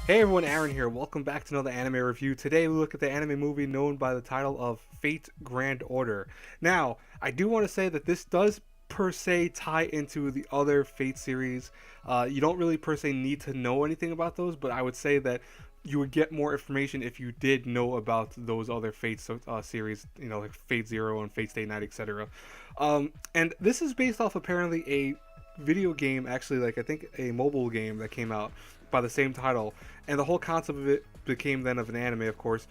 Hey everyone, Aaron here. Welcome back to another anime review. Today we look at the anime movie known by the title of Fate Grand Order. Now, I do want to say that this does per se tie into the other Fate series. You don't really per se need to know anything about those, but I would say that you would get more information if you did know about those other Fate series, like Fate Zero and Fate Stay Night, etc. And this is based off apparently a video game, actually, like I think a mobile game that came out by the same title, and the whole concept of it became then of an anime, of course.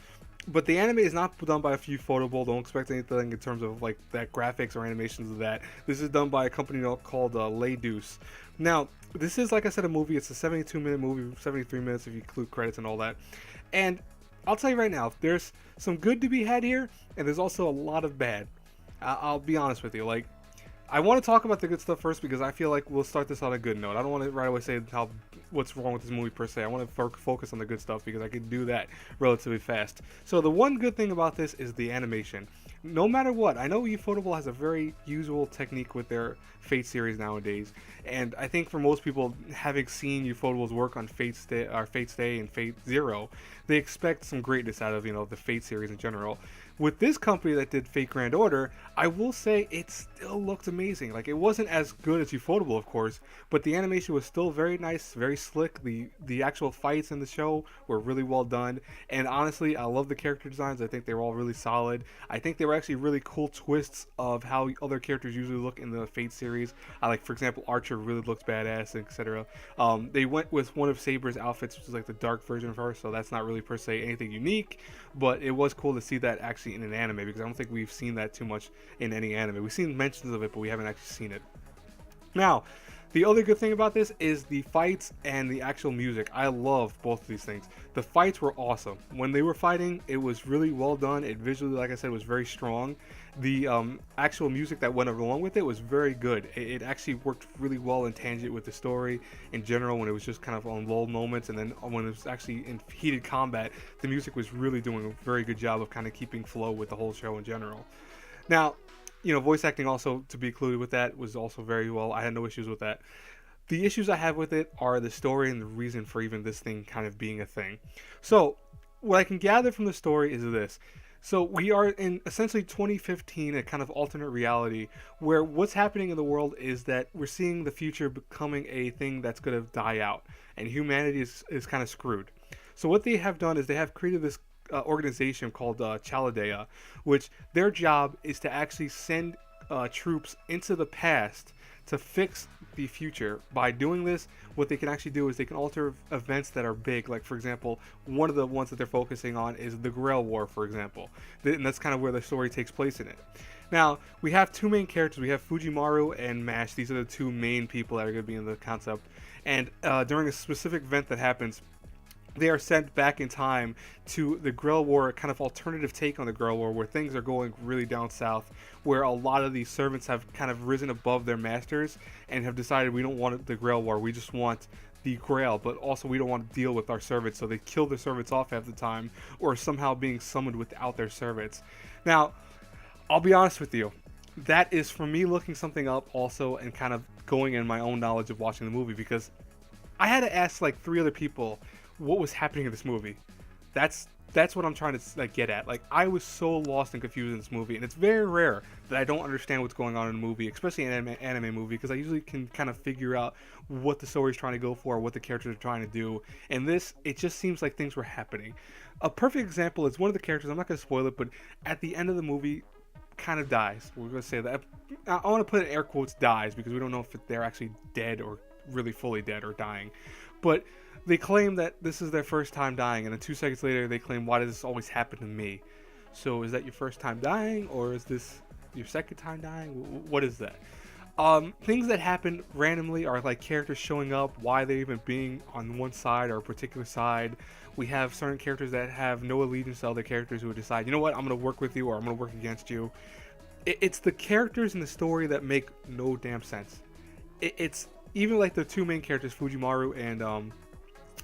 But the anime is not done by a few Photoball. Don't expect anything in terms of like that graphics or animations of that. This is done by a company called Laydeuce. Now, this is, like I said, a movie. It's a 72-minute movie, 73 minutes if you include credits and all that. And I'll tell you right now, there's some good to be had here, and there's also a lot of bad. I'll be honest with you. Like, I want to talk about the good stuff first because I feel like we'll start this on a good note. I don't want to right away say what's wrong with this movie per se. I want to focus on the good stuff because I can do that relatively fast. So the one good thing about this is the animation. No matter what, I know Ufotable has a very usual technique with their Fate series nowadays, and I think for most people, having seen Ufotable's work on Fate Stay and Fate Zero, they expect some greatness out of the Fate series in general. With this company that did Fate Grand Order, I will say it still looked amazing. Like, it wasn't as good as Ufotable, of course, but the animation was still very nice, very slick. The actual fights in the show were really well done, and honestly, I love the character designs. I think they were all really solid. I think they were actually really cool twists of how other characters usually look in the Fate series. I like, for example, Archer really looked badass, etc. They went with one of Saber's outfits, which is like the dark version of her, so that's not really per se anything unique, but it was cool to see that actually in an anime because I don't think we've seen that too much in any anime. We've seen mentions of it, but we haven't actually seen it. Now, the other good thing about this is the fights and the actual music. I love both of these things. The fights were awesome. When they were fighting, it was really well done. It visually, like I said, was very strong. The actual music that went along with it was very good. It actually worked really well in tangent with the story in general when it was just kind of on lull moments, and then when it was actually in heated combat, the music was really doing a very good job of kind of keeping flow with the whole show in general. Now, voice acting also to be included with that was also very well. I had no issues with that. The issues I have with it are the story and the reason for even this thing kind of being a thing. So, what I can gather from the story is this. So, we are in essentially 2015, a kind of alternate reality, where what's happening in the world is that we're seeing the future becoming a thing that's going to die out, and humanity is kind of screwed. So, what they have done is they have created this organization called Chaldea, which their job is to actually send troops into the past to fix the future. By doing this, what they can actually do is they can alter events that are big. Like, for example, one of the ones that they're focusing on is the Grail War, for example. And that's kind of where the story takes place in it. Now, we have two main characters. We have Fujimaru and Mash. These are the two main people that are going to be in the concept. And during a specific event that happens, they are sent back in time to the Grail War, kind of alternative take on the Grail War, where things are going really down south, where a lot of these servants have kind of risen above their masters and have decided we don't want the Grail War, we just want the Grail, but also we don't want to deal with our servants, so they kill their servants off half the time, or somehow being summoned without their servants. Now, I'll be honest with you, that is for me looking something up also and kind of going in my own knowledge of watching the movie, because I had to ask like 3 other people what was happening in this movie. That's what I'm trying to get at. Like, I was so lost and confused in this movie, and it's very rare that I don't understand what's going on in a movie, especially an anime movie, because I usually can kind of figure out what the story's trying to go for, what the characters are trying to do. And this, it just seems like things were happening. A perfect example is one of the characters, I'm not going to spoil it, but at the end of the movie kind of dies. We're going to say that. I want to put in air quotes dies, because we don't know if they're actually dead or really fully dead or dying. But they claim that this is their first time dying, and then 2 seconds later they claim, why does this always happen to me? So is that your first time dying, or is this your second time dying? What is that? Things that happen randomly are like characters showing up, why they even being on one side or a particular side. We have certain characters that have no allegiance to other characters who would decide, you know what, I'm going to work with you or I'm going to work against you. It's the characters in the story that make no damn sense. It's even like the 2 main characters, Fujimaru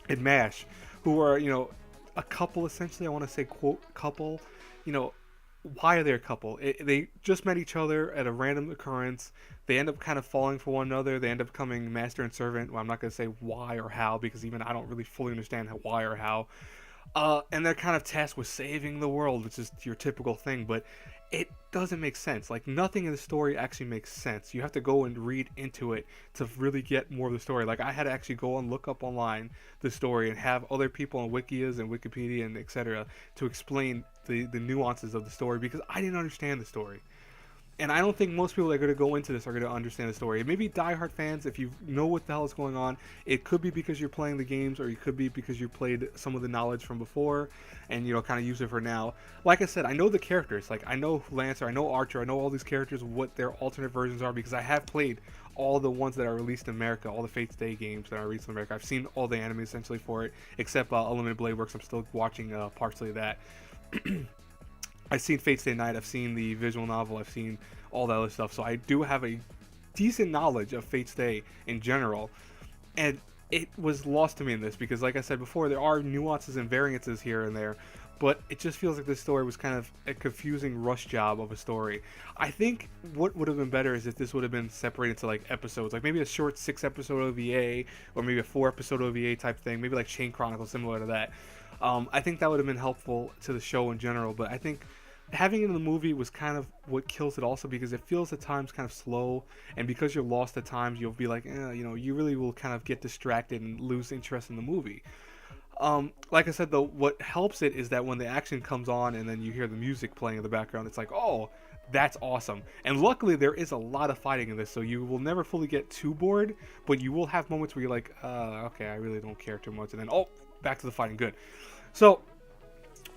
and Mash, who are, a couple essentially. I want to say quote couple. why are they a couple? They just met each other at a random occurrence. They end up kind of falling for one another. They end up becoming master and servant. Well, I'm not going to say why or how because even I don't really fully understand why or how. And they're kind of tasked with saving the world, which is your typical thing, but it doesn't make sense. Like, nothing in the story actually makes sense. You have to go and read into it to really get more of the story. Like, I had to actually go and look up online the story and have other people on Wikias and Wikipedia and etc. to explain the nuances of the story because I didn't understand the story. And I don't think most people that are going to go into this are going to understand the story. Maybe diehard fans, if you know what the hell is going on, it could be because you're playing the games, or it could be because you played some of the knowledge from before, and kind of use it for now. Like I said, I know the characters. Like I know Lancer, I know Archer, I know all these characters, what their alternate versions are because I have played all the ones that are released in America, all the Fate's Day games that are released in America. I've seen all the anime essentially for it, except Unlimited Blade Works. I'm still watching partially of that. I've seen Fate's Day Night, I've seen the visual novel, I've seen all that other stuff. So I do have a decent knowledge of Fate's Day in general. And it was lost to me in this because, like I said before, there are nuances and variances here and there. But it just feels like this story was kind of a confusing rush job of a story. I think what would have been better is if this would have been separated to like episodes, like maybe a short 6-episode OVA or maybe a 4-episode OVA type thing, maybe like Chain Chronicles, similar to that. I think that would have been helpful to the show in general, but I think having it in the movie was kind of what kills it also because it feels at times kind of slow, and because you're lost at times you'll be like you really will kind of get distracted and lose interest in the movie. Like I said though, what helps it is that when the action comes on and then you hear the music playing in the background, it's like, oh, that's awesome. And luckily there is a lot of fighting in this, so you will never fully get too bored, but you will have moments where you're like, okay, I really don't care too much, and then back to the fighting. Good. So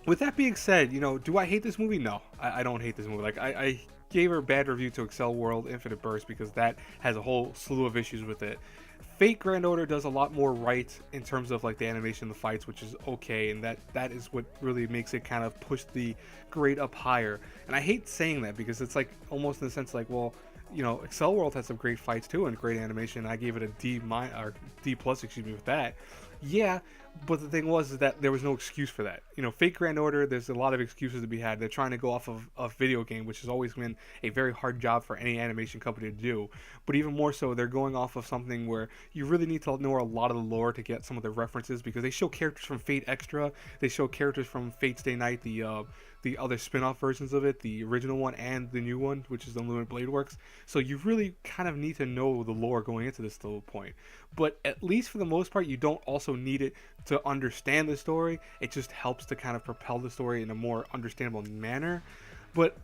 with that being said, do I hate this movie? No, I don't hate this movie. Like, I gave her a bad review to Excel World Infinite Burst because that has a whole slew of issues with it. Fate Grand Order does a lot more right in terms of like the animation, the fights, which is okay, and that is what really makes it kind of push the grade up higher. And I hate saying that because it's like almost in the sense like, well, Excel World has some great fights too and great animation. I gave it a D plus, excuse me, with that. Yeah, but the thing was is that there was no excuse for that. Fate Grand Order, there's a lot of excuses to be had. They're trying to go off of a video game, which has always been a very hard job for any animation company to do. But even more so, they're going off of something where you really need to know a lot of the lore to get some of the references because they show characters from Fate Extra, they show characters from Fate's Day Night, the other spin-off versions of it, the original one and the new one, which is the Unlimited Blade Works. So you really kind of need to know the lore going into this little point. But at least for the most part, you don't also need it to understand the story. It just helps to kind of propel the story in a more understandable manner. But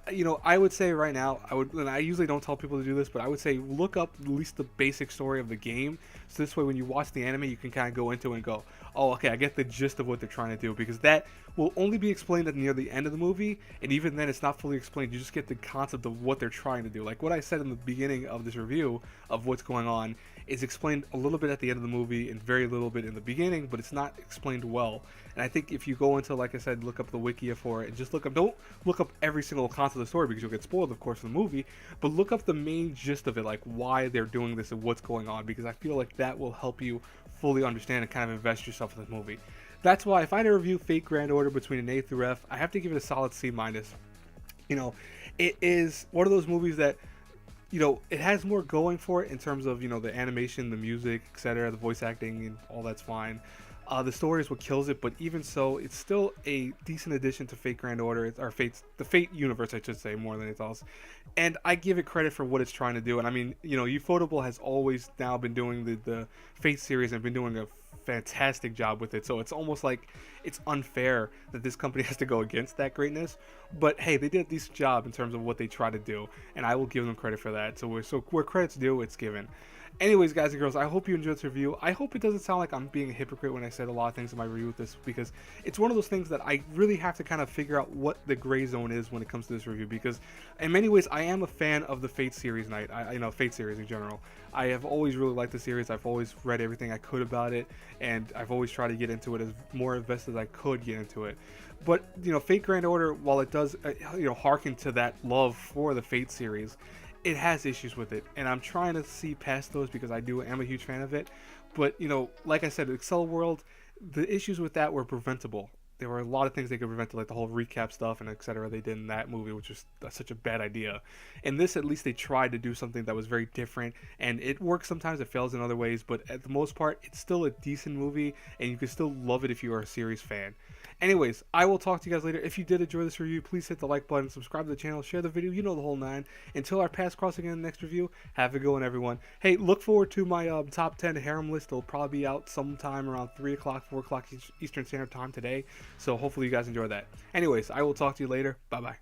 I would say right now, and I usually don't tell people to do this, but I would say look up at least the basic story of the game. So this way, when you watch the anime, you can kind of go into it and go, oh, okay, I get the gist of what they're trying to do, because that will only be explained at near the end of the movie, and even then, it's not fully explained. You just get the concept of what they're trying to do. Like what I said in the beginning of this review of what's going on is explained a little bit at the end of the movie and very little bit in the beginning, but it's not explained well. And I think if you go into, like I said, look up the Wikia for it and just don't look up every single concept of the story because you'll get spoiled, of course, in the movie, but look up the main gist of it, like why they're doing this and what's going on, because I feel like that will help you fully understand and kind of invest yourself in the movie. That's why if I had to review Fate Grand Order between an A through F, I have to give it a solid C minus. It is one of those movies that it has more going for it in terms of, the animation, the music, etc., the voice acting, and all that's fine. The story is what kills it, but even so, it's still a decent addition to Fate Grand Order, or the Fate universe, I should say, more than anything else. And I give it credit for what it's trying to do. And I mean, Ufotable has always now been doing the Fate series and been doing a fantastic job with it, so it's almost like it's unfair that this company has to go against that greatness. But hey, they did a decent job in terms of what they try to do, and I will give them credit for that. So where credit's due, it's given. Anyways, guys and girls, I hope you enjoyed this review. I hope it doesn't sound like I'm being a hypocrite when I said a lot of things in my review with this, because it's one of those things that I really have to kind of figure out what the gray zone is when it comes to this review, because in many ways I am a fan of the Fate series Fate series in general. I have always really liked the series. I've always read everything I could about it, and I've always tried to get into it as more invested as I could get into it. But Fate Grand Order, while it does harken to that love for the Fate series, it has issues with it, and I'm trying to see past those because I am a huge fan of it. But like I said, Excel World, the issues with that were preventable. there were a lot of things they could prevent, like the whole recap stuff and etc. they did in that movie, which was such a bad idea. In this, at least they tried to do something that was very different, and it works sometimes, it fails in other ways, but at the most part, it's still a decent movie, and you can still love it if you are a series fan. Anyways, I will talk to you guys later. If you did enjoy this review, please hit the like button, subscribe to the channel, share the video, you know the whole nine. Until our paths cross again in the next review, have a good one, everyone. Hey, look forward to my top 10 harem list. It'll probably be out sometime around 3 o'clock, 4 o'clock Eastern Standard Time today, so hopefully you guys enjoy that. Anyways, I will talk to you later. Bye-bye.